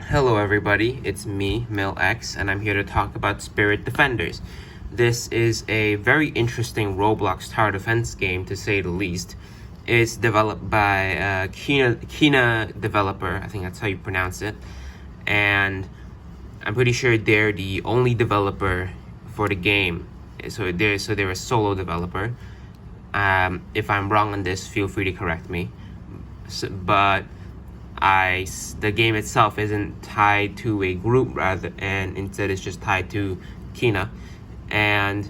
Hello everybody, it's me, MilX, and I'm here to talk about Spirit Defenders. This is a very interesting Roblox tower defense game, to say the least. It's developed by Kina developer, I think that's how you pronounce it, and I'm pretty sure they're the only developer for the game. So they're a solo developer. If I'm wrong on this, feel free to correct me. But the game itself isn't tied to a group, and instead it's just tied to Kina. And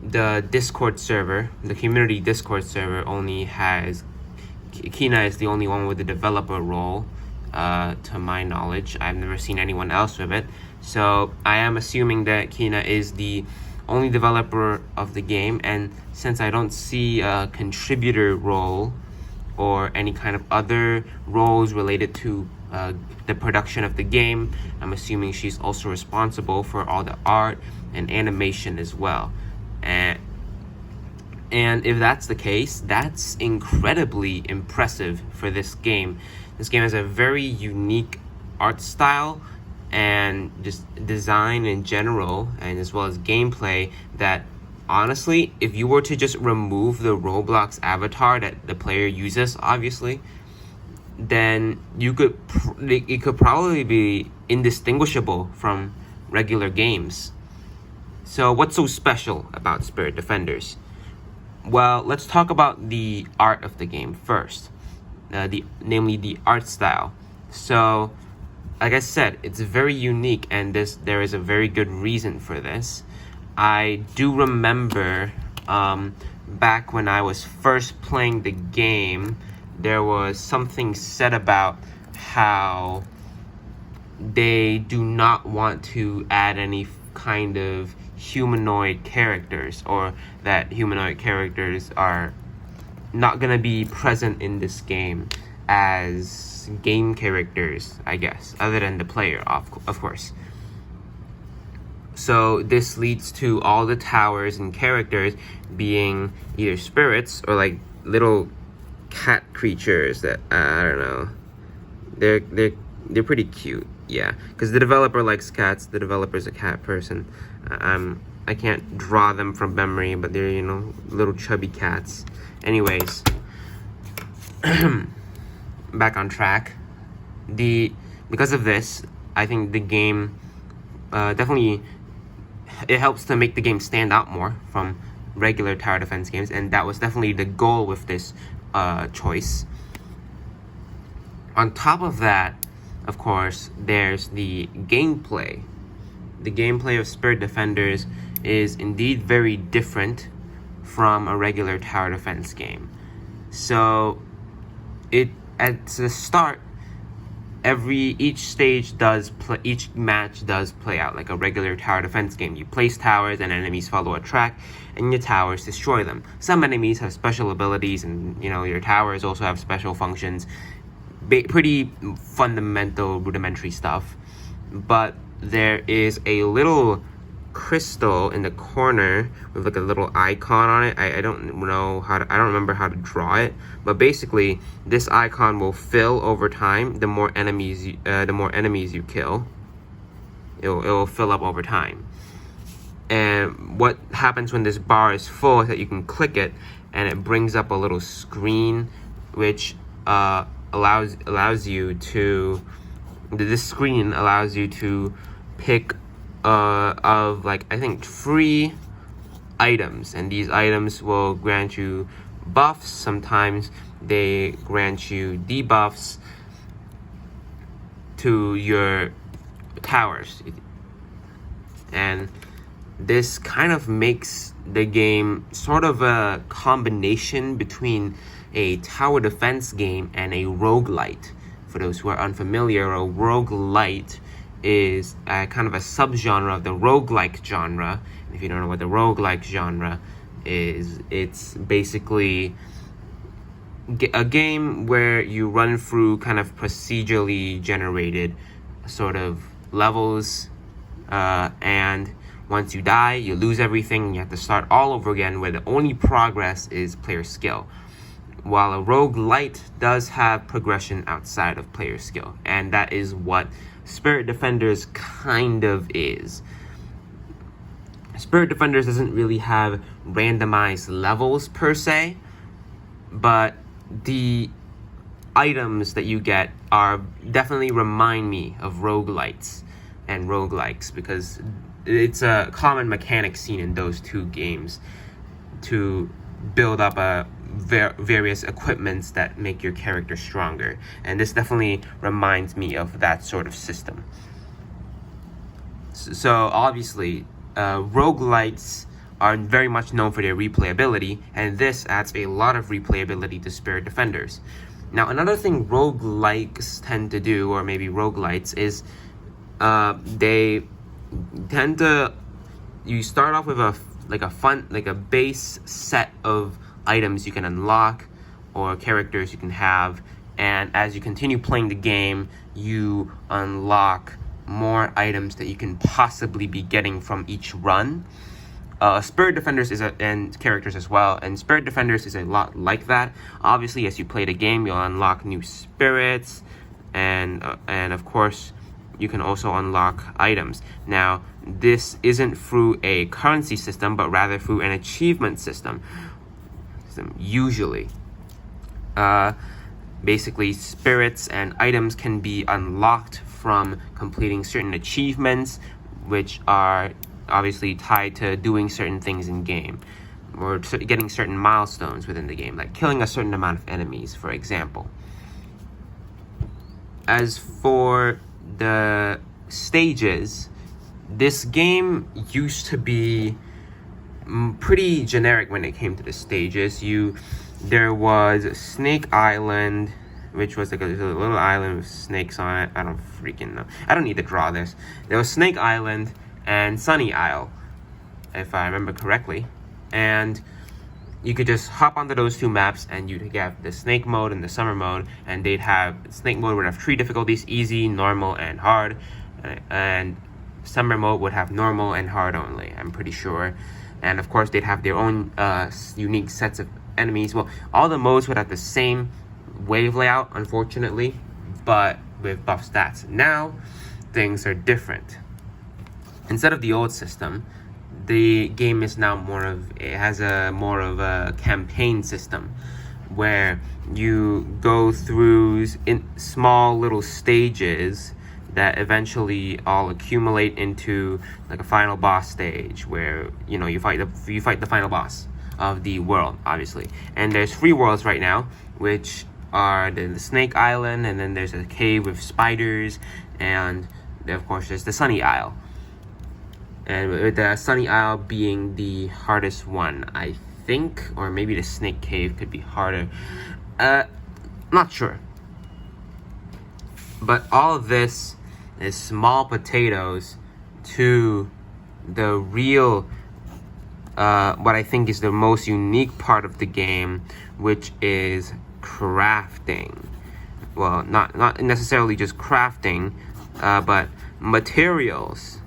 the Discord server, the community Discord server, only has Kina is the only one with the developer role, to my knowledge. I've never seen anyone else with it, so I am assuming that Kina is the only developer of the game. And since I don't see a contributor role or any kind of other roles related to the production of the game, I'm assuming she's also responsible for all the art and animation as well. And if that's the case, that's incredibly impressive for this game. This game has a very unique art style and just design in general, and as well as gameplay, that honestly, if you were to just remove the Roblox avatar that the player uses, obviously, then it could probably be indistinguishable from regular games. So what's so special about Spirit Defenders? Well, let's talk about the art of the game first, namely the art style. So, like I said, it's very unique, and there is a very good reason for this. I do remember back when I was first playing the game, there was something said about how they do not want to add any kind of humanoid characters, or that humanoid characters are not going to be present in this game as game characters, I guess, other than the player, of course. So this leads to all the towers and characters being either spirits or like little cat creatures that I don't know. They're pretty cute, yeah. Because the developer likes cats. The developer's a cat person. I can't draw them from memory, but they're little chubby cats. Anyways, back on track. Because of this, I think the game definitely, it helps to make the game stand out more from regular tower defense games, and that was definitely the goal with this choice. On top of that, of course, there's the gameplay. The gameplay of Spirit Defenders is indeed very different from a regular tower defense game. So at the start, each match does play out like a regular tower defense game. You place towers and enemies follow a track, and your towers destroy them. Some enemies have special abilities, and your towers also have special functions. Pretty fundamental, rudimentary stuff. But there is a little crystal in the corner with like a little icon on it. I don't remember how to draw it, but basically this icon will fill over time. The more enemies you kill, it will fill up over time. And what happens when this bar is full is that you can click it, and it brings up a little screen, which allows you to. This screen allows you to pick of like, I think, 3 items, and these items will grant you buffs. Sometimes they grant you debuffs to your towers, and this kind of makes the game sort of a combination between a tower defense game and a roguelite. For those who are unfamiliar, a roguelite is kind of a subgenre of the roguelike genre. And if you don't know what the roguelike genre is, it's basically a game where you run through kind of procedurally generated sort of levels, and once you die, you lose everything, and you have to start all over again, where the only progress is player skill. while a roguelite does have progression outside of player skill, and that is what Spirit Defenders kind of is. Spirit Defenders doesn't really have randomized levels per se, but the items that you get are definitely remind me of roguelites and roguelikes, because it's a common mechanic seen in those two games to build up various equipments that make your character stronger, and this definitely reminds me of that sort of system. So obviously, roguelites are very much known for their replayability, and this adds a lot of replayability to Spirit Defenders. Now, another thing roguelikes tend to do, or maybe roguelites, is they tend to, you start off with a base set of items you can unlock or characters you can have, and as you continue playing the game, you unlock more items that you can possibly be getting from each run. Spirit Defenders and characters as well, and Spirit Defenders is a lot like that. Obviously, as you play the game, you'll unlock new spirits, and of course, you can also unlock items. Now, this isn't through a currency system, but rather through an achievement system. Usually, basically, spirits and items can be unlocked from completing certain achievements, which are obviously tied to doing certain things in game, or getting certain milestones within the game, like killing a certain amount of enemies, for example. As for the stages, this game used to be pretty generic when it came to the stages. There was Snake Island, which was like a little island with snakes on it. I don't freaking know. I don't need to draw this. There was Snake Island and Sunny Isle, if I remember correctly. And you could just hop onto those two maps, and you'd have the snake mode and the summer mode, and snake mode would have 3 difficulties: easy, normal, and hard. And summer mode would have normal and hard only, I'm pretty sure. And of course, they'd have their own unique sets of enemies. Well, all the modes would have the same wave layout, unfortunately, but with buff stats. Now, things are different. Instead of the old system, the game is now more of a campaign system, where you go through in small little stages that eventually all accumulate into like a final boss stage, where you fight the final boss of the world, obviously. And there's 3 worlds right now, which are the Snake Island, and then there's a cave with spiders, and of course there's the Sunny Isle. And with the Sunny Isle being the hardest one, I think, or maybe the Snake Cave could be harder. Not sure. But all of this is small potatoes to the real, what I think is the most unique part of the game, which is crafting. Well, not necessarily just crafting, but materials.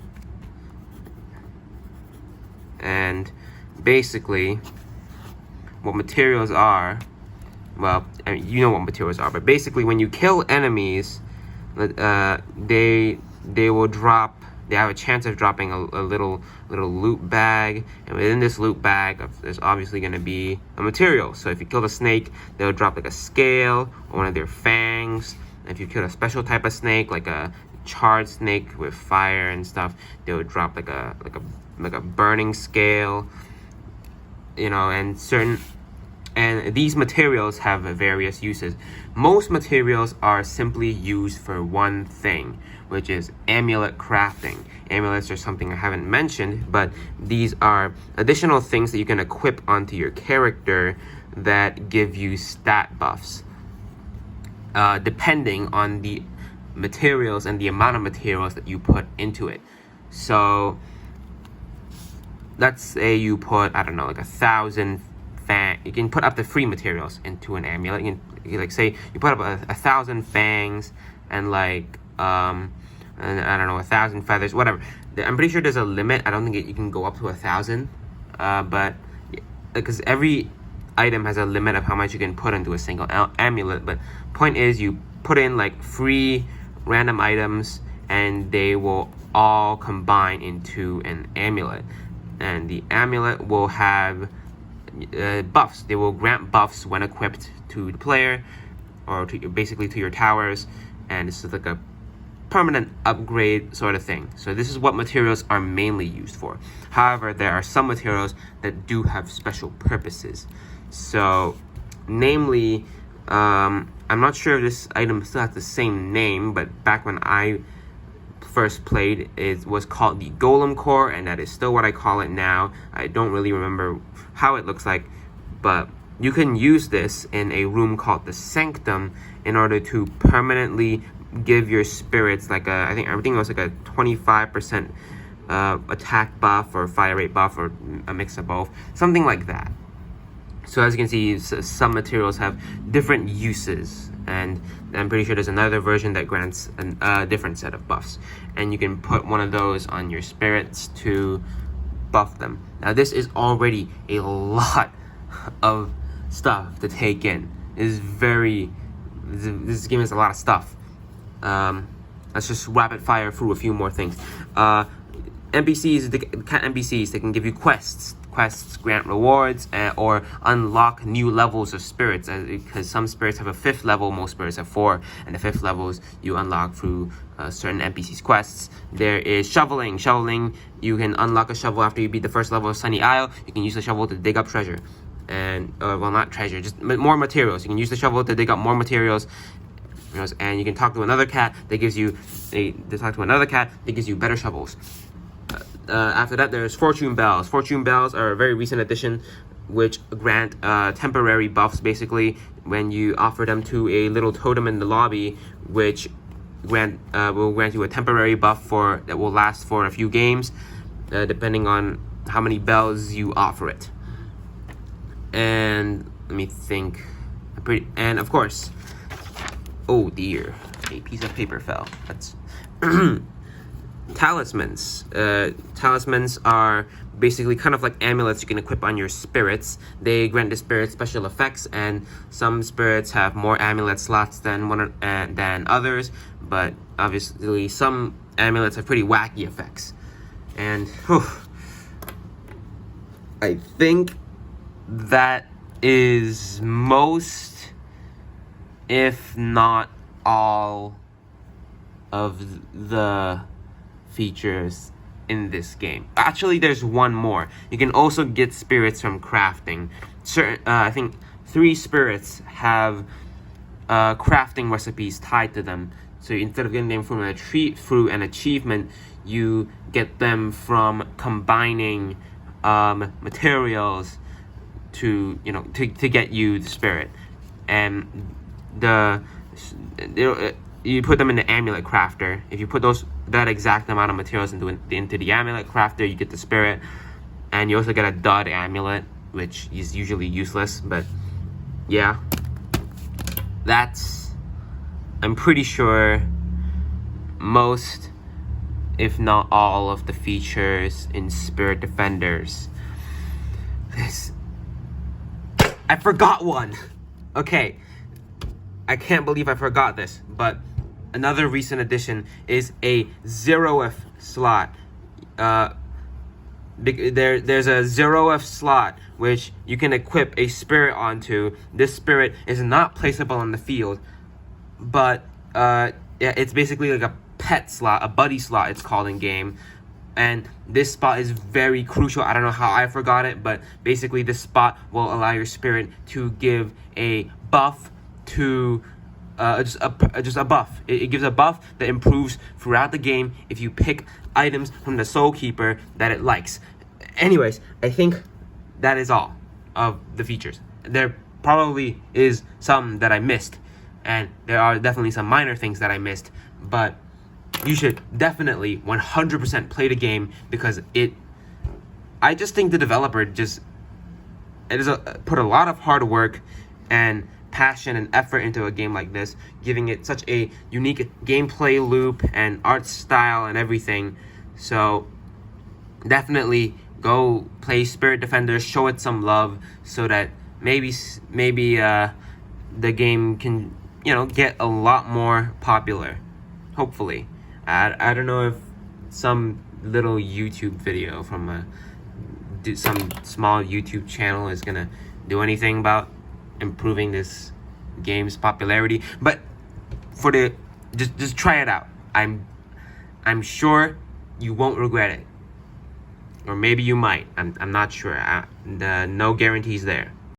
And basically, what materials are, well, I mean, you know what materials are, but basically when you kill enemies, they will drop, they have a chance of dropping a little loot bag, and within this loot bag there's obviously going to be a material. So if you kill a snake, they'll drop like a scale or one of their fangs. And if you kill a special type of snake, like a charred snake with fire and stuff, they would drop like a burning scale, and these materials have various uses. Most materials are simply used for one thing, which is amulet crafting. Amulets are something I haven't mentioned, but these are additional things that you can equip onto your character that give you stat buffs, depending on the materials and the amount of materials that you put into it. So let's say you put, I don't know, like 1,000 you can put up to 3 materials into an amulet. You can like say you put up 1,000 fangs and like and I don't know, 1,000 feathers, whatever. I'm pretty sure there's a limit. I don't think you can go up to 1,000, but because every item has a limit of how much you can put into a single amulet, but point is you put in like 3 random items and they will all combine into an amulet, and the amulet will have buffs. They will grant buffs when equipped to the player, or basically to your towers, and this is like a permanent upgrade sort of thing. So this is what materials are mainly used for. However, there are some materials that do have special purposes. So namely, I'm not sure if this item still has the same name, but back when I first played, it was called the Golem Core, and that is still what I call it now. I don't really remember how it looks like, but you can use this in a room called the Sanctum in order to permanently give your spirits like I think it was like a 25% attack buff or fire rate buff, or a mix of both, something like that. So as you can see, some materials have different uses, and I'm pretty sure there's another version that grants a different set of buffs, and you can put one of those on your spirits to buff them. Now this is already a lot of stuff to take in. This game has a lot of stuff. Let's just rapid fire through a few more things. NPCs, the cat NPCs, they can give you quests. Quests grant rewards or unlock new levels of spirits, because some spirits have a 5th level, most spirits have 4, and the 5th levels you unlock through certain NPCs quests. There is shoveling. You can unlock a shovel after you beat the 1st level of Sunny Isle. You can use the shovel to dig up treasure, and well, not treasure, just more materials. You can use the shovel to dig up more materials. And you can talk to another cat that gives you better shovels. After that, there's Fortune Bells. Fortune Bells are a very recent addition, which grant temporary buffs, basically, when you offer them to a little totem in the lobby, which will grant you a temporary buff that will last for a few games, depending on how many bells you offer it. And let me think. And of course, oh dear, a piece of paper fell. That's talismans. Talismans are basically kind of like amulets you can equip on your spirits. They grant the spirit special effects, and some spirits have more amulet slots than others, but obviously some amulets have pretty wacky effects. And I think that is most, if not all, of the features in this game. Actually, there's one more. You can also get spirits from crafting. I think 3 spirits have crafting recipes tied to them. So instead of getting them from through an achievement, you get them from combining materials to get you the spirit, and you put them in the amulet crafter. If you put that exact amount of materials into the amulet crafter, you get the spirit, and you also get a dud amulet, which is usually useless. But yeah, I'm pretty sure most, if not all, of the features in Spirit Defenders. I forgot one. Okay, I can't believe I forgot this, but another recent addition is a 0F slot. There's a 0F slot which you can equip a spirit onto. This spirit is not placeable on the field, but it's basically like a pet slot, a buddy slot it's called in game. And this spot is very crucial. I don't know how I forgot it, but basically this spot will allow your spirit to give a buff to just a buff. It gives a buff that improves throughout the game if you pick items from the Soul Keeper that it likes. Anyways, I think that is all of the features. There probably is some that I missed, and there are definitely some minor things that I missed, but you should definitely 100% play the game, because I just think the developer put a lot of hard work and passion and effort into a game like this, giving it such a unique gameplay loop and art style and everything. So definitely go play Spirit Defenders, show it some love, so that maybe the game can, get a lot more popular. Hopefully. I don't know if some little YouTube video from some small YouTube channel is gonna do anything about improving this game's popularity, but just try it out. I'm sure you won't regret it, or maybe you might. I'm not sure. No guarantees there.